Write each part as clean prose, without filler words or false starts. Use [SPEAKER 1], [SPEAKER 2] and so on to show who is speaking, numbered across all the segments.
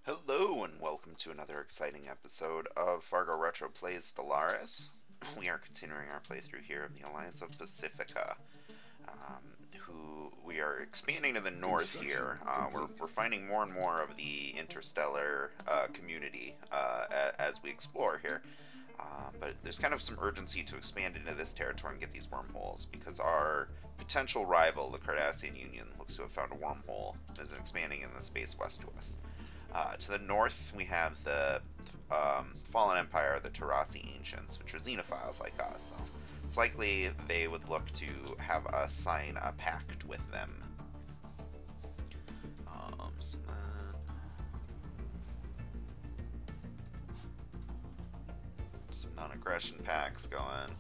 [SPEAKER 1] Hello and welcome to another exciting episode of fargoretro plays Stellaris. We are continuing our playthrough here of the Alliance of Pacifica, who we are expanding to the north here. We're finding more and more of the interstellar community as we explore here. But there's kind of some urgency to expand into this territory and get these wormholes, because our potential rival, the Cardassian Union, looks to have found a wormhole and is expanding in the space west to us. To the north, we have the fallen empire of the Tarasi Ancients, which are xenophiles like us. So it's likely they would look to have us sign a pact with them. Some non-aggression pacts going.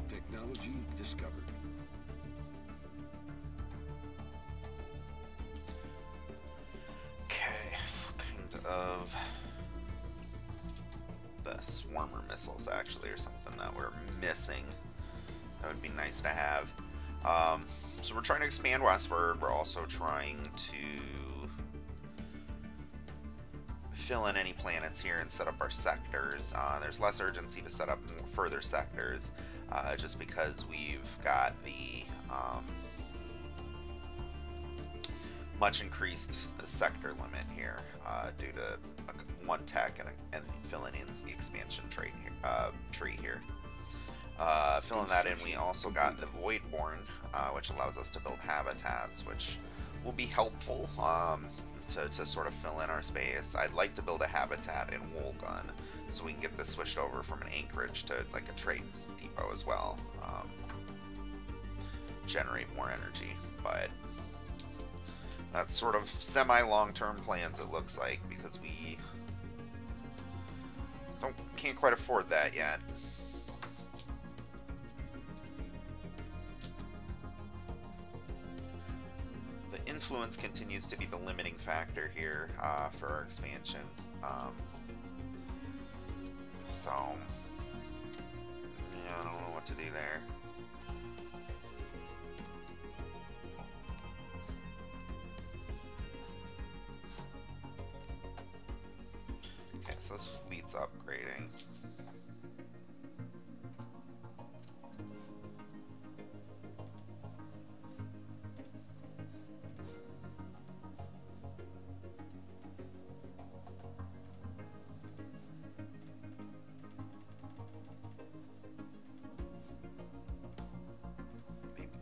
[SPEAKER 2] Technology discovered.
[SPEAKER 1] Okay, kind of the swarmer missiles actually, or something that we're missing. That would be nice to have. So we're trying to expand westward. We're also trying to fill in any planets here and set up our sectors. There's less urgency to set up further sectors, just because we've got the much increased sector limit here due to one tech and filling in the expansion tree here. Filling that in, we also got the Voidborn, which allows us to build habitats, which will be helpful to sort of fill in our space. I'd like to build a habitat in Woolgun, so we can get this switched over from an anchorage to like a trade depot as well. Generate more energy, but that's sort of semi-long-term plans, it looks like, because we can't quite afford that yet. The influence continues to be the limiting factor here for our expansion. So, yeah, I don't know what to do there. Okay, so this fleet's upgrading.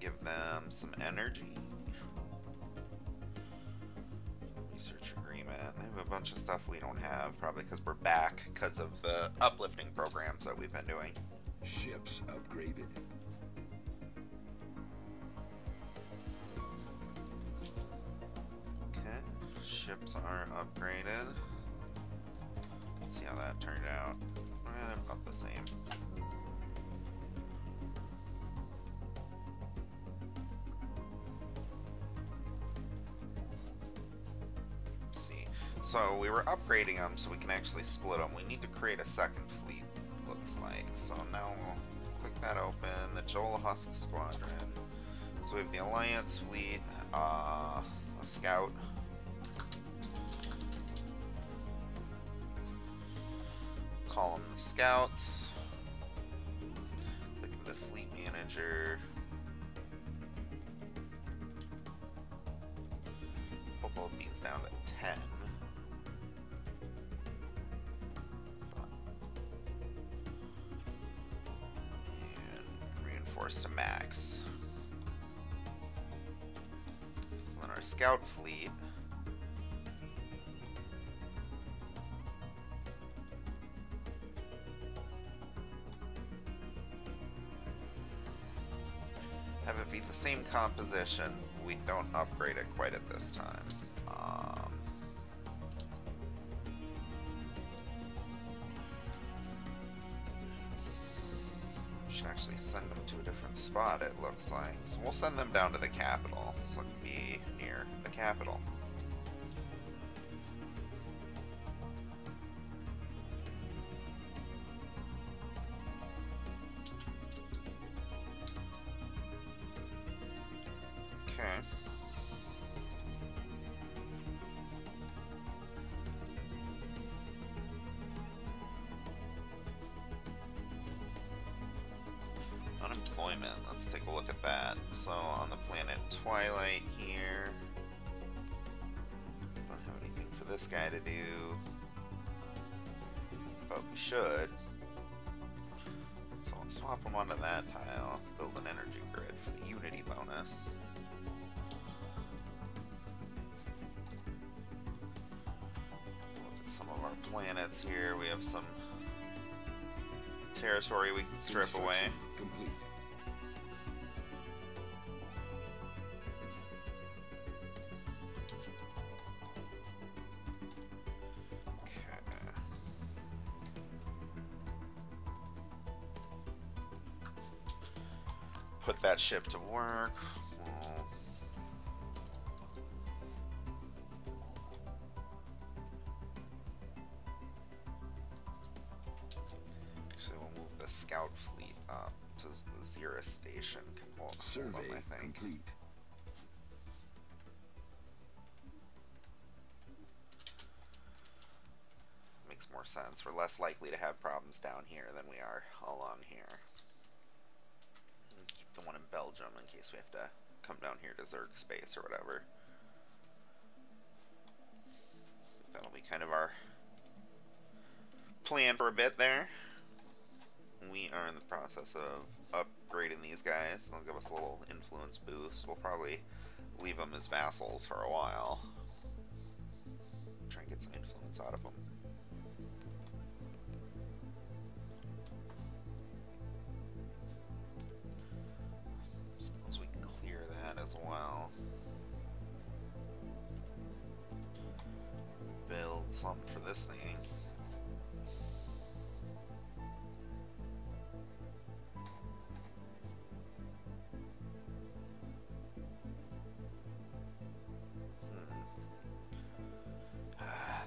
[SPEAKER 1] Give them some energy. Research agreement. They have a bunch of stuff we don't have, probably because we're back because of the uplifting programs that we've been doing.
[SPEAKER 2] Ships upgraded.
[SPEAKER 1] Okay, ships are upgraded. Let's see how that turned out. They're about the same. So we were upgrading them so we can actually split them. We need to create a second fleet, looks like. So now we'll click that open, the Jolahusk Squadron. So we have the Alliance fleet, a scout. Call them the Scouts. Click the Fleet Manager. Pull both these down to 10. To max. So then our scout fleet have it be the same composition. We don't upgrade it quite at this time. should actually send them to a different spot, it looks like. So we'll send them down to the capital, so it can be near the capital. Okay. Unemployment, let's take a look at that. So on the planet Twilight here, don't have anything for this guy to do, but we should. So I'll swap him onto that tile, build an energy grid for the Unity bonus. Look at some of our planets here. We have some territory we can strip away.
[SPEAKER 2] Complete.
[SPEAKER 1] Put that ship to work. Actually, we'll move the scout fleet up to the Xeris station. Hold
[SPEAKER 2] Survey
[SPEAKER 1] them, I think.
[SPEAKER 2] complete.
[SPEAKER 1] Makes more sense. We're less likely to have problems down here than we are along here. Keep the one in Belgium in case we have to come down here to Zerg space or whatever. That'll be kind of our plan for a bit there. We are in the process of upgrading these guys. They'll give us a little influence boost. We'll probably leave them as vassals for a while. Try and get some influence out of them. Suppose we can clear that as well. Build something for this thing.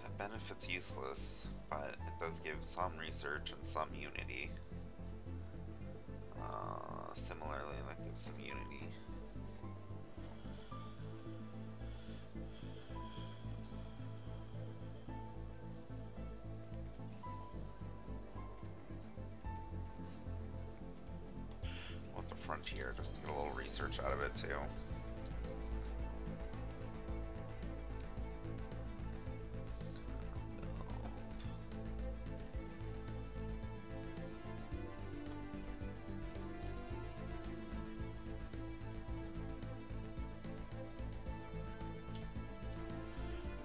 [SPEAKER 1] The benefit's useless, but it does give some research and some unity. Similarly, that gives some unity. Want the frontier just to get a little research out of it too.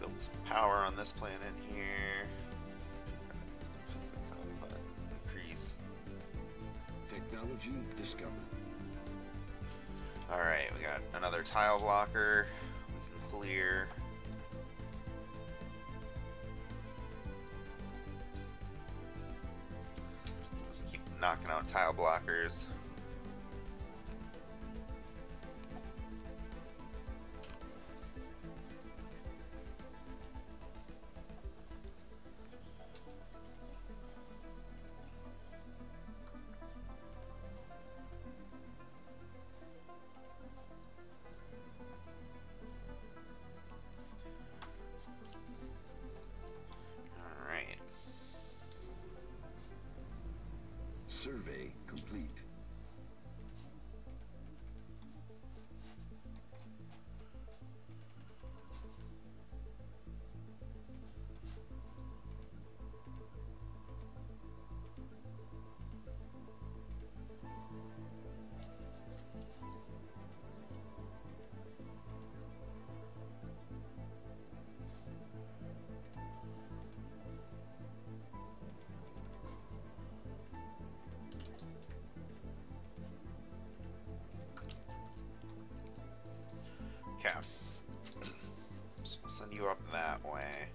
[SPEAKER 1] Build some power on this planet here. Physics output increase.
[SPEAKER 2] Technology discovered.
[SPEAKER 1] Alright, we got another tile blocker we can clear. Just keep knocking out tile blockers.
[SPEAKER 2] Survey complete.
[SPEAKER 1] Okay. So we'll send you up that way.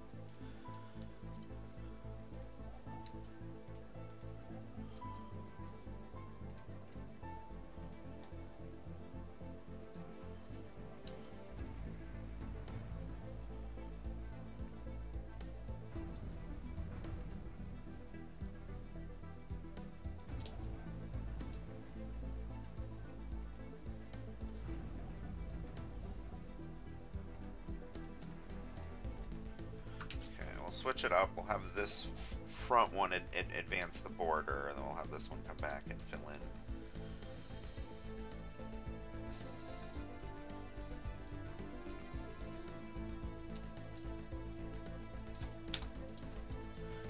[SPEAKER 1] switch it up. We'll have this front one advance the border, and then we'll have this one come back and fill in.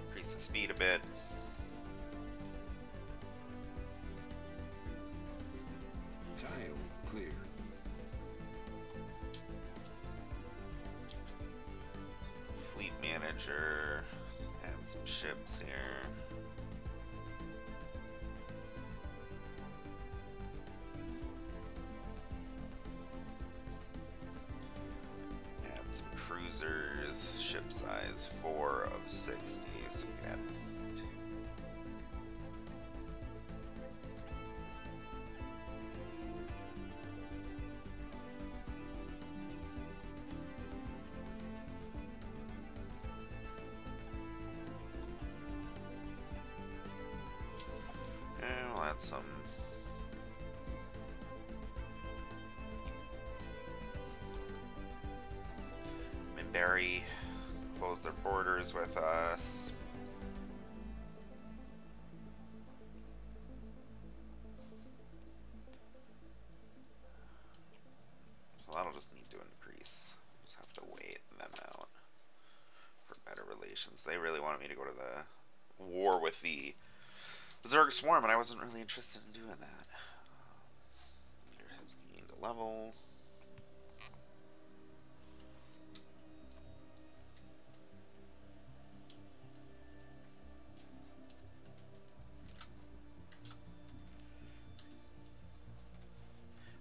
[SPEAKER 1] Increase the speed a bit.
[SPEAKER 2] Tile clear.
[SPEAKER 1] Fleet manager. Add some ships here. Add some cruisers. Ship size 4 of 60. So we can add. Some Minbari close their borders with us. So that'll just need to increase. Just have to wait them out for better relations. They really wanted me to go to the war with the Zerg Swarm, and I wasn't really interested in doing that. Leader has gained a level.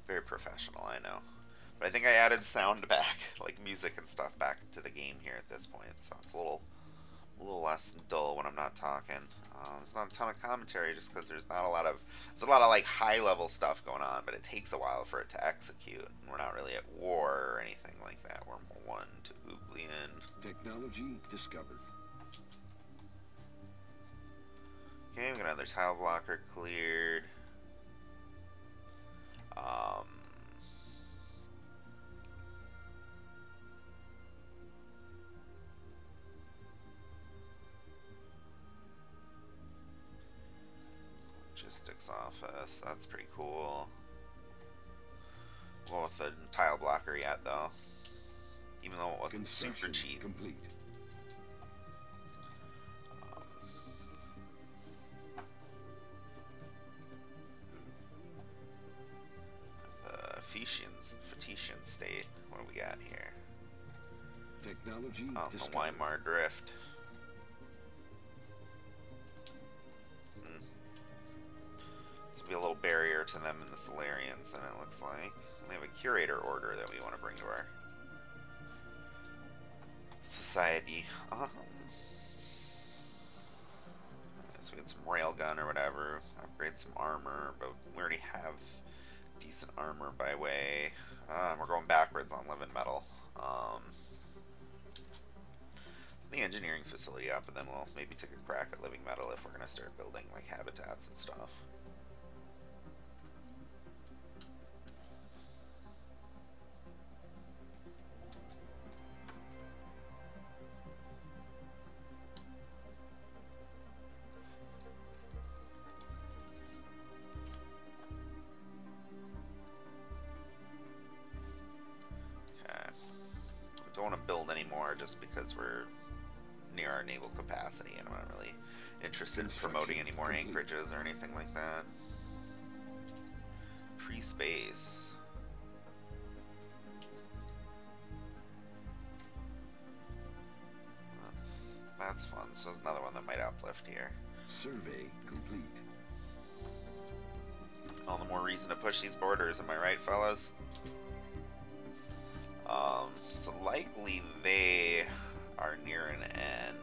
[SPEAKER 1] Very professional, I know. But I think I added sound back, like music and stuff, back to the game here at this point, so it's a little less dull when I'm not talking. There's not a ton of commentary just because there's a lot of like high level stuff going on, but it takes a while for it to execute. And we're not really at war or anything like that. We're 1 to Uplifted.
[SPEAKER 2] Technology discovered.
[SPEAKER 1] Okay, we got another tile blocker cleared. Logistics office, that's pretty cool. Well, with the tile blocker yet, though. Even though it wasn't super cheap.
[SPEAKER 2] Complete.
[SPEAKER 1] The Phoenician state. What do we got here?
[SPEAKER 2] Technology
[SPEAKER 1] the Weimar Drift. Be a little barrier to them in the Solarians, then it looks like. We have a curator order that we want to bring to our society. So we had some railgun or whatever, upgrade some armor, but we already have decent armor by way. We're going backwards on living metal. The engineering facility up, and then we'll maybe take a crack at living metal if we're going to start building like habitats and stuff. Don't want to build anymore just because we're near our naval capacity and I'm not really interested in promoting any more anchorages or anything like that. Pre-space. That's fun. So there's another one that might uplift here.
[SPEAKER 2] Survey complete.
[SPEAKER 1] All the more reason to push these borders, am I right, fellas? So likely they are near an end.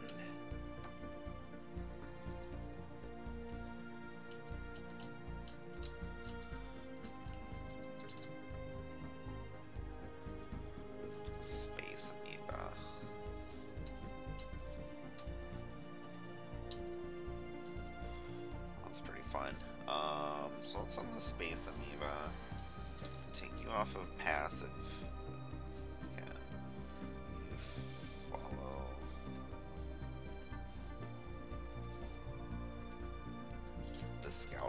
[SPEAKER 1] Space amoeba. That's pretty fun. So let's on the space amoeba. Take you off of passive.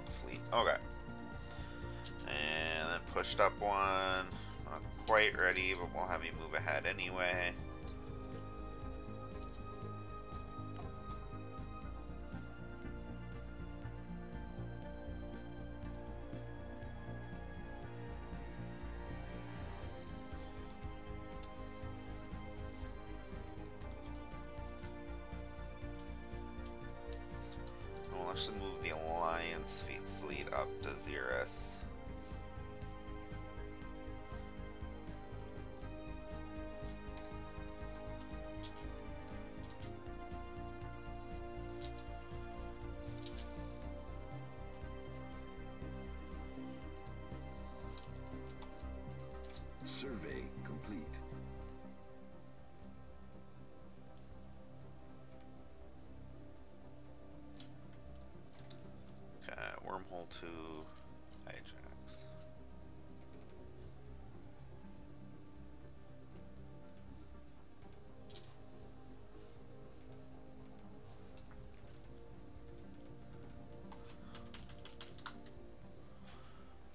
[SPEAKER 1] called the fleet. Okay. And then pushed up one. Not quite ready, but we'll have you move ahead anyway. We'll actually move the Alliance fleet up to Xeris.
[SPEAKER 2] Survey complete.
[SPEAKER 1] Okay, wormhole 2, Ajax.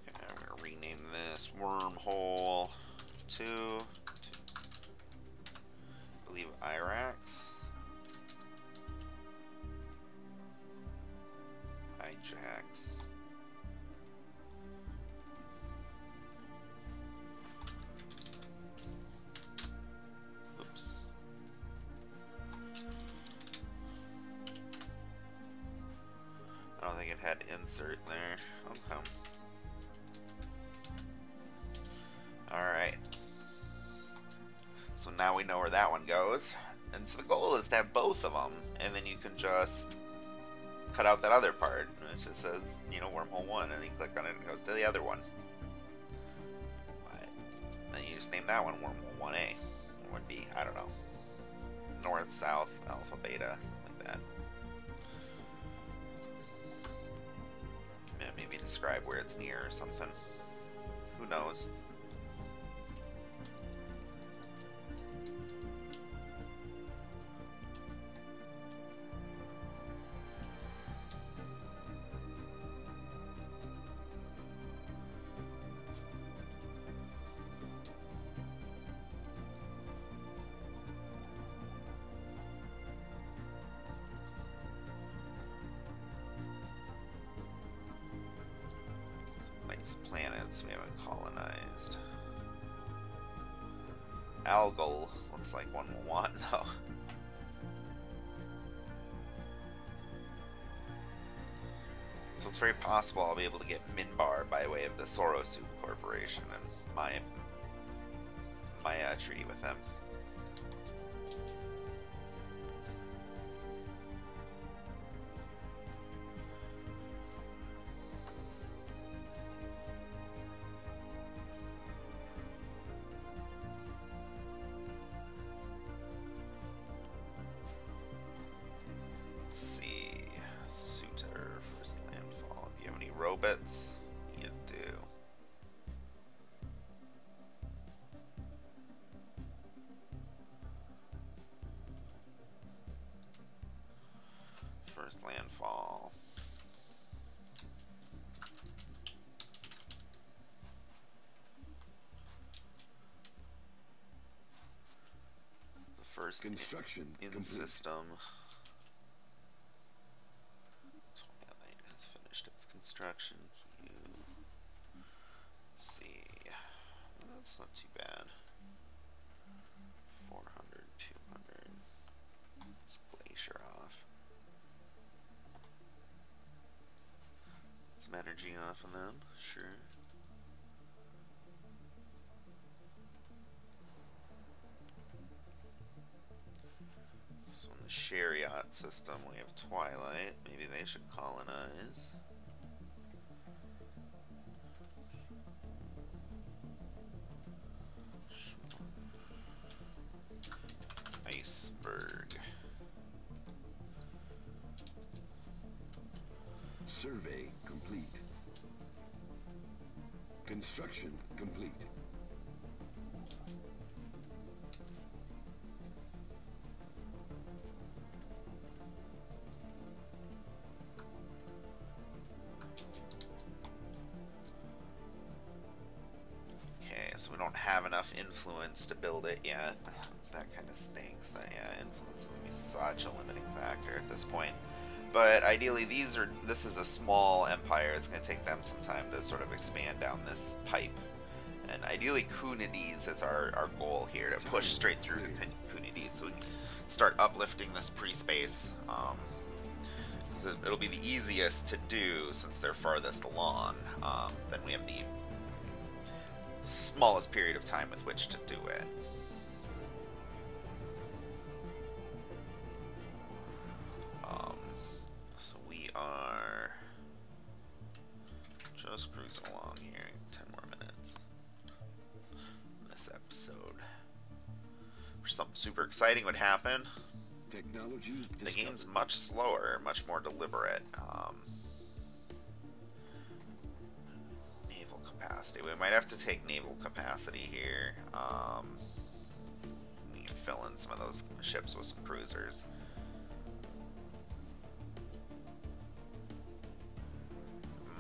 [SPEAKER 1] Okay, I'm gonna rename this wormhole 2 to, I believe, Irax. Ajax. Oops. I don't think it had insert there. Okay. Alright. So now we know where that one goes. And so the goal is to have both of them, and then you can just cut out that other part. It just says, you know, wormhole 1, and then you click on it and it goes to the other one. But then you just name that one wormhole 1A. It would be, I don't know, north, south, alpha, beta, something like that. And maybe describe where it's near or something. Who knows? Planets we haven't colonized. Algol looks like one we'll want though. So it's very possible I'll be able to get Minbar by way of the Sorosu Corporation and my treaty with them. Robots? You do. First landfall. The first
[SPEAKER 2] Construction
[SPEAKER 1] in
[SPEAKER 2] complete.
[SPEAKER 1] system. Construction queue. Let's see. That's not too bad. 400, 200. Let's glacier off. Some energy off of them, sure. So in the Chariot system we have Twilight. Maybe they should colonize. Iceberg.
[SPEAKER 2] Survey complete. Construction complete.
[SPEAKER 1] so we don't have enough influence to build it yet. That kind of stinks. That, yeah, influence is going to be such a limiting factor at this point. But ideally, this is a small empire. It's going to take them some time to sort of expand down this pipe. And ideally, Kunides is our goal here, to push straight through to Kunides, so we can start uplifting this pre-space. It'll be the easiest to do since they're farthest along. Then we have the smallest period of time with which to do it. So we are just cruising along here. 10 more minutes in this episode. Or something super exciting would happen. The game's much slower, much more deliberate. Naval capacity. We might have to take naval capacity here. We can fill in some of those ships with some cruisers.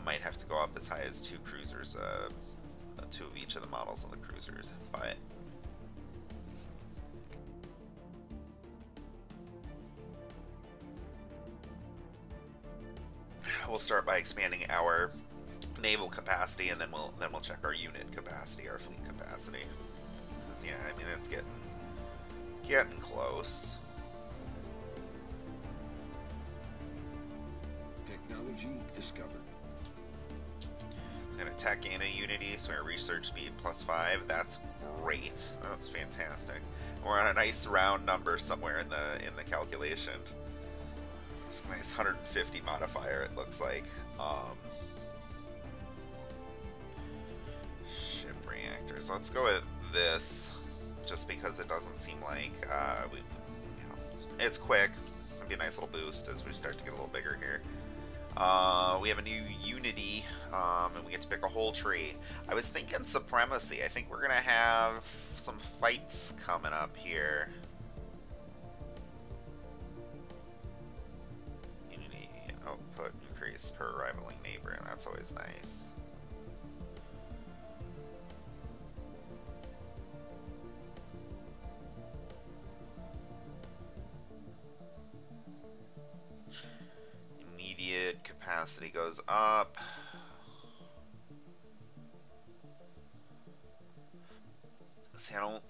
[SPEAKER 1] Might have to go up as high as 2 cruisers, 2 of each of the models of the cruisers, but we'll start by expanding our naval capacity, and then we'll check our unit capacity, our fleet capacity. 'Cause, yeah, I mean, it's getting close.
[SPEAKER 2] Technology discovered.
[SPEAKER 1] And a tech and a unity, so our research speed +5. That's great. That's fantastic. We're on a nice round number somewhere in the calculation. It's a nice 150 modifier, it looks like. Ship reactors. Let's go with this, just because it doesn't seem like it's quick. It'll be a nice little boost as we start to get a little bigger here. We have a new unity, and we get to pick a whole tree. I was thinking supremacy. I think we're gonna have some fights coming up here. Unity output increase per rivaling neighbor, and that's always nice. Immediate capacity goes up. See, I don't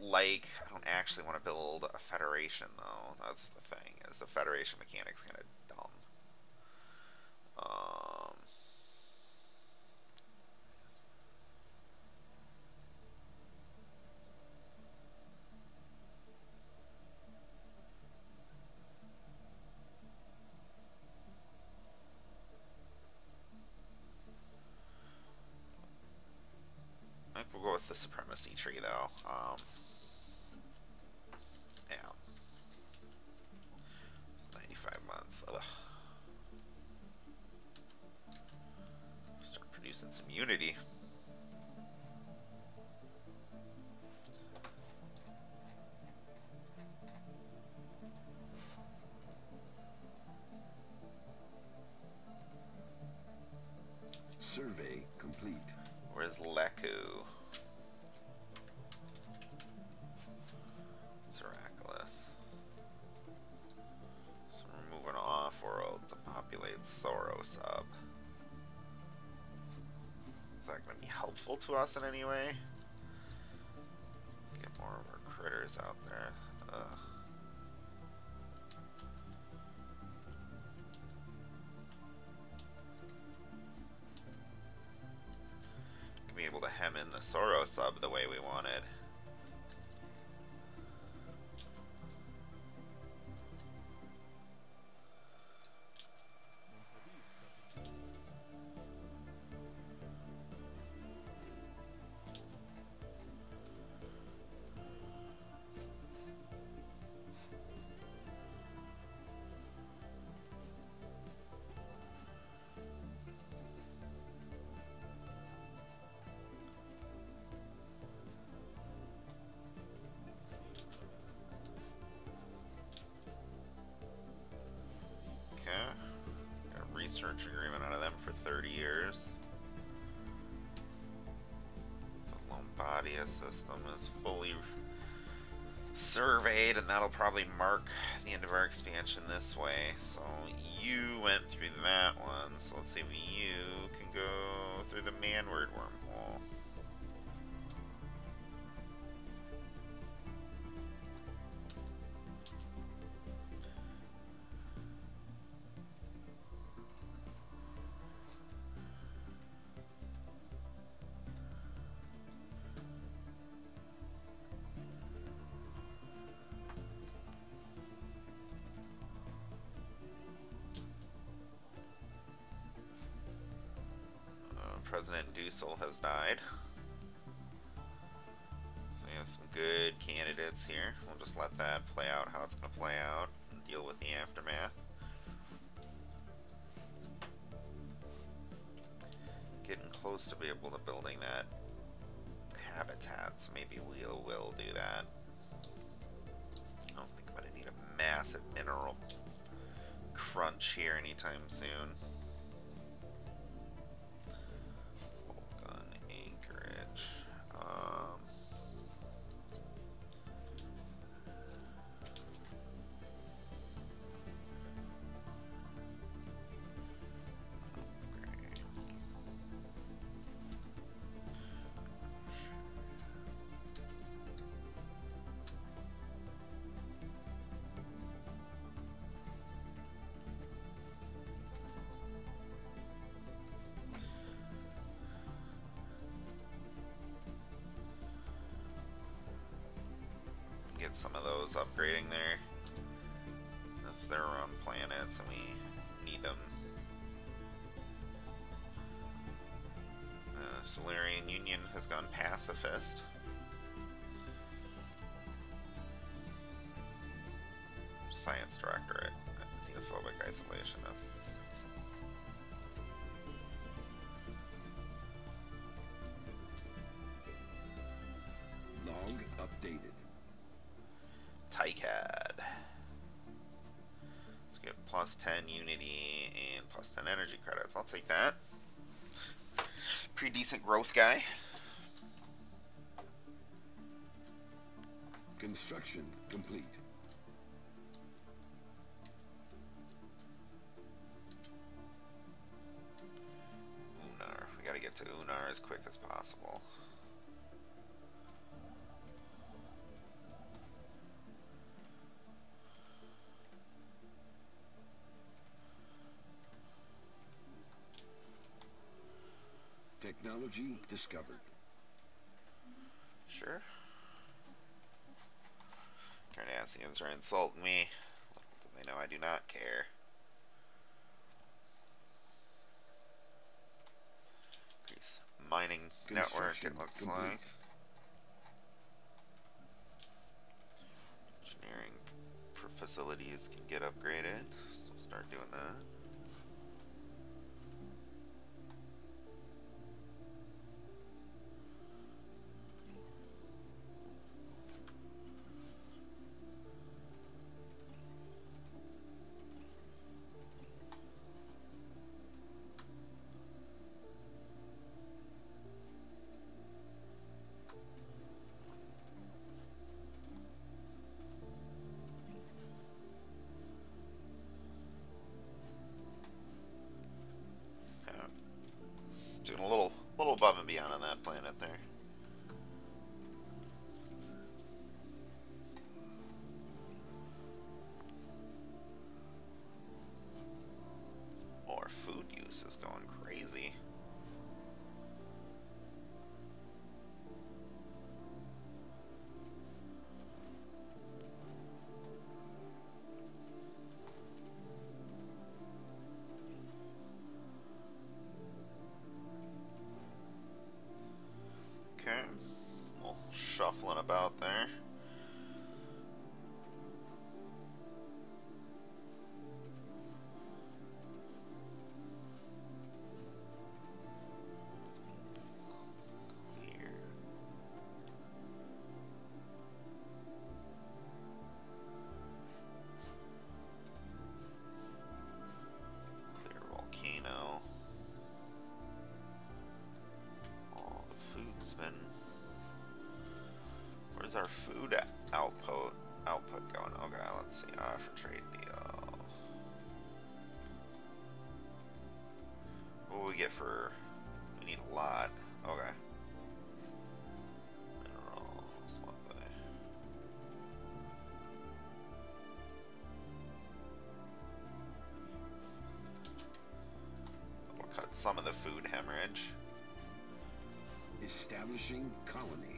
[SPEAKER 1] actually want to build a Federation, though. That's the thing, is the Federation mechanic's kind of dumb. I think we'll go with the supremacy tree, though. Yeah. It's 95 months. Ugh. Start producing some unity.
[SPEAKER 2] Survey complete.
[SPEAKER 1] Where's Leku? Seraculous. So we're moving off-world to populate Soro sub. Is that going to be helpful to us in any way? Get more of our critters out there. Ugh. Be able to hem in the Soro sub the way we wanted. system is fully surveyed, and that'll probably mark the end of our expansion this way. So you went through that one, so let's see if you can go through the manward wormhole. President Dussel has died. So we have some good candidates here. We'll just let that play out how it's going to play out and deal with the aftermath. Getting close to be able to building that habitat, so maybe we will do that. I don't think I'm going to need a massive mineral crunch here anytime soon. Get some of those upgrading there. That's their own planets, and we need them. The Solarian Union has gone pacifist. Science Directorate, xenophobic isolationists.
[SPEAKER 2] Log updated.
[SPEAKER 1] TICAD. Let's get plus 10 unity and plus 10 energy credits. I'll take that. Pretty decent growth guy.
[SPEAKER 2] Construction complete.
[SPEAKER 1] Unar. We gotta get to Unar as quick as possible.
[SPEAKER 2] Technology discovered.
[SPEAKER 1] Sure. Cardassians are insulting me. Little do they know I do not care. Increase mining network, it looks
[SPEAKER 2] complete.
[SPEAKER 1] like. Engineering facilities can get upgraded, so we'll start doing that. Doing a little above and beyond on that planet there. More food use is going crazy. Okay, a little shuffling about there. Where's our food output going? Okay, let's see. For trade deal. What will we get for? We need a lot. Okay. Minerals, monthly. We'll cut some of the food hemorrhage.
[SPEAKER 2] Establishing colony.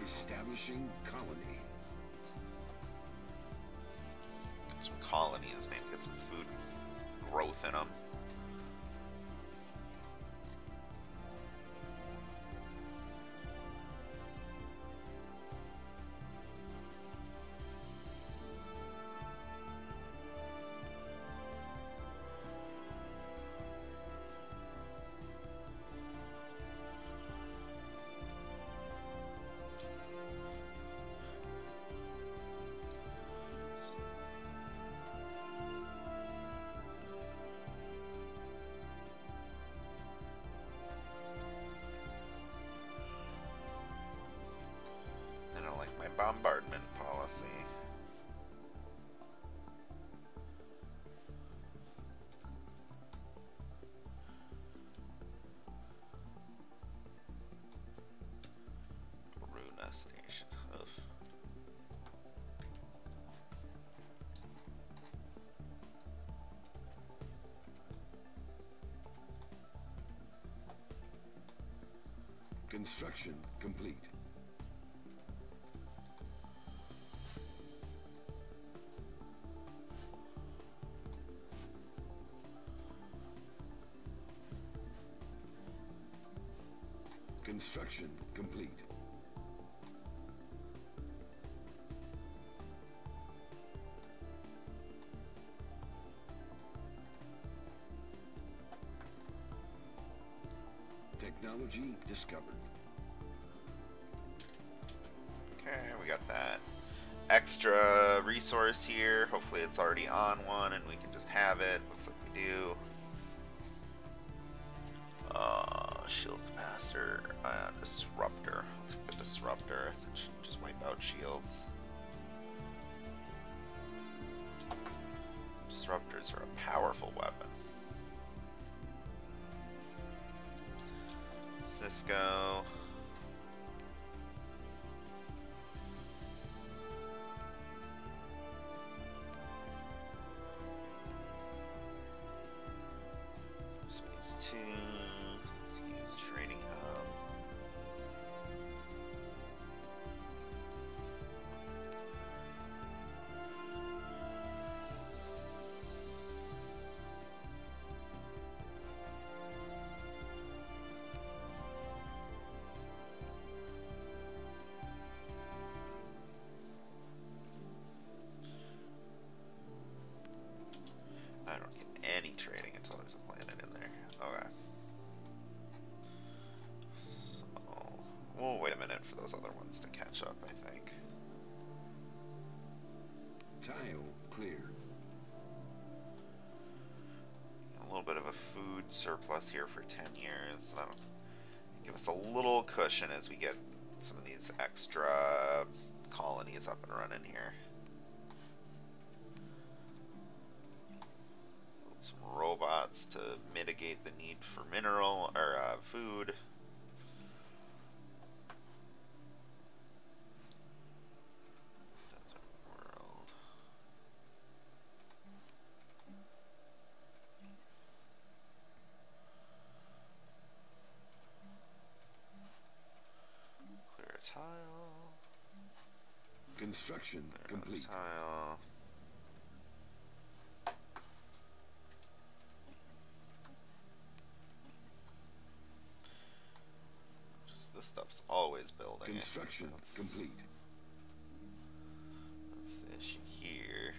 [SPEAKER 2] Establishing colony.
[SPEAKER 1] Some colonies, maybe get some food growth in them. Bombardment policy. Runa station. Oof.
[SPEAKER 2] Construction complete. Construction complete. Technology discovered.
[SPEAKER 1] Okay, we got that extra resource here. Hopefully it's already on one and we can just have it. Looks like we do. Shield capacitor, disruptor. I'll take the disruptor. That should just wipe out shields. Disruptors are a powerful weapon. Cisco. Space 2. Let's use trading hub. I don't get any trading until there's a planet in there. Okay. So, we'll wait a minute for those other ones to catch up, I think.
[SPEAKER 2] Tile cleared.
[SPEAKER 1] A little bit of a food surplus here for 10 years. That'll give us a little cushion as we get some of these extra colonies up and running here. Some robots to mitigate the need for mineral or food. Desert world. Clear a tile.
[SPEAKER 2] Construction complete.
[SPEAKER 1] Tile. Just this stuff's always building.
[SPEAKER 2] Construction complete.
[SPEAKER 1] That's the issue here.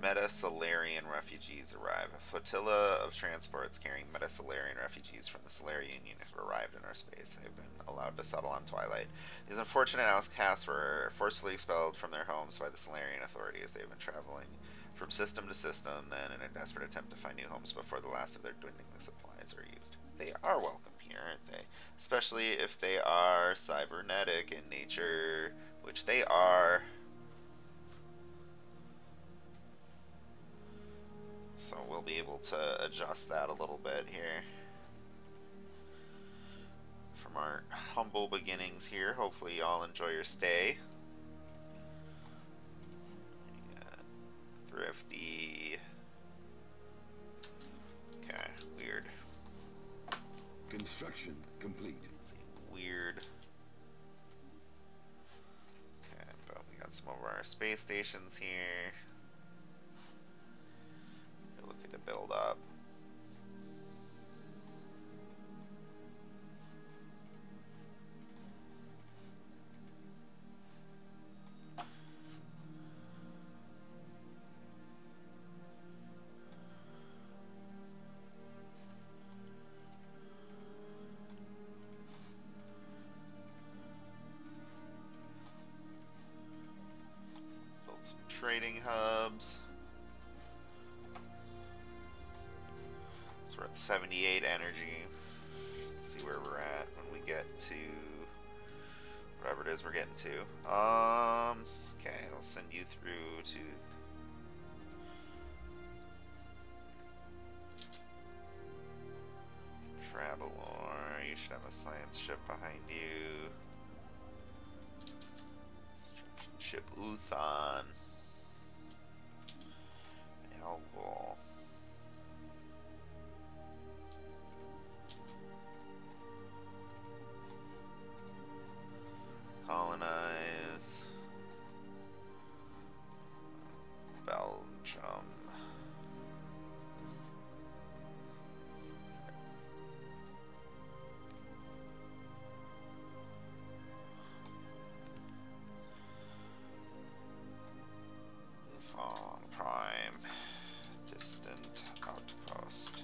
[SPEAKER 1] Meta-Solarian refugees arrive. A flotilla of transports carrying Meta-Solarian refugees from the Solarian Union have arrived in our space. They've been allowed to settle on Twilight. These unfortunate outcasts were forcefully expelled from their homes by the Solarian authorities. They've been traveling from system to system, then in a desperate attempt to find new homes before the last of their dwindling supplies are used. They are welcome here, aren't they? Especially if they are cybernetic in nature, which they are. So we'll be able to adjust that a little bit here. From our humble beginnings here, hopefully y'all enjoy your stay. Thrifty. Okay, weird.
[SPEAKER 2] Construction complete.
[SPEAKER 1] Weird. Okay, but we got some of our space stations here. We're looking to build up. Trading hubs. So we're at 78 energy. Let's see where we're at when we get to whatever it is we're getting to. Okay, I'll send you through to Travelor. You should have a science ship behind you. Ship Uthon. Helpful. Colonize. Belgium. Prime. Distant outpost.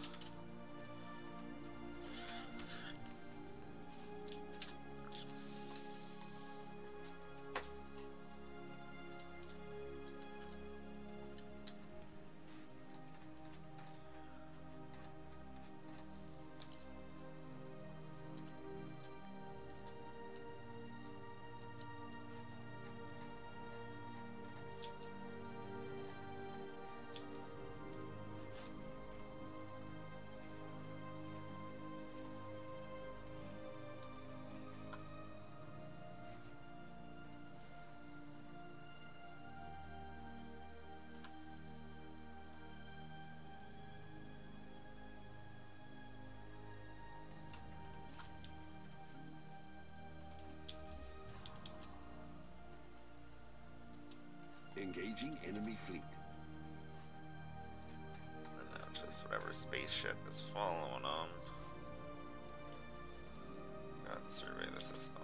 [SPEAKER 2] Engaging enemy fleet.
[SPEAKER 1] And now just whatever spaceship is following them. Let's go ahead and survey the system.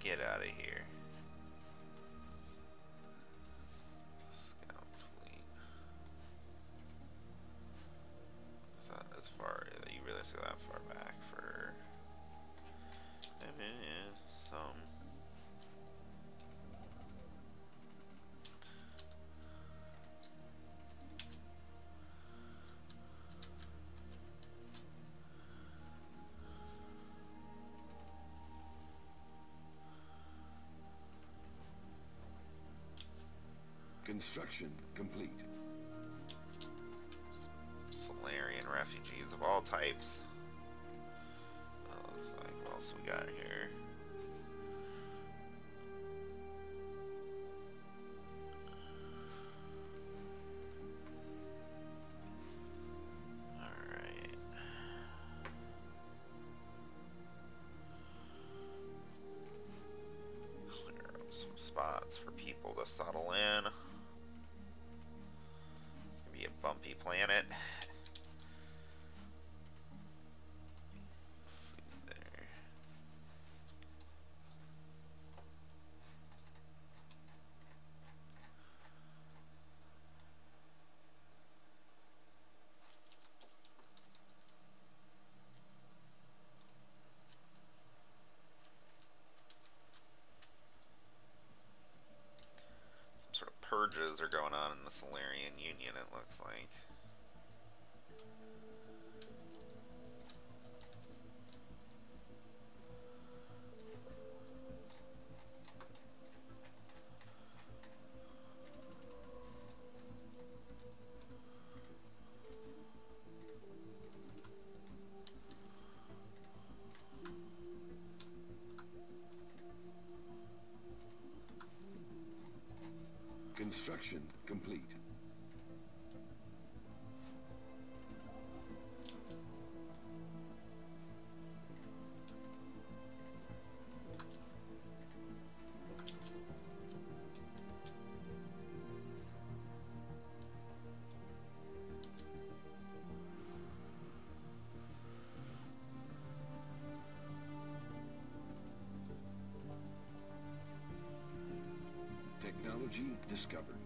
[SPEAKER 1] Get out of here. Scout fleet. Is that as far? You really have to go that far back for some.
[SPEAKER 2] Construction complete.
[SPEAKER 1] Solarian refugees of all types. else we got here? Alright. Clear up some spots for people to settle in. It's gonna be a bumpy planet. Sort of purges are going on in the Solarian Union, it looks like.
[SPEAKER 2] Construction complete. Technology discovered.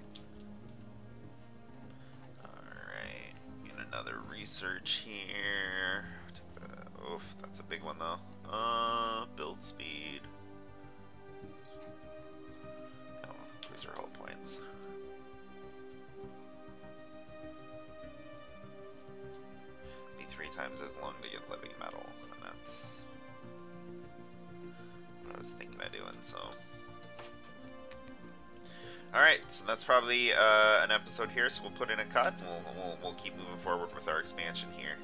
[SPEAKER 1] Alright, get another research here. Oof, that's a big one though. Build speed. Oh, these are hull points. Be 3 times as long to get living metal, and that's what I was thinking of doing, so. Alright, so that's probably an episode here, so we'll put in a cut, and we'll keep moving forward with our expansion here.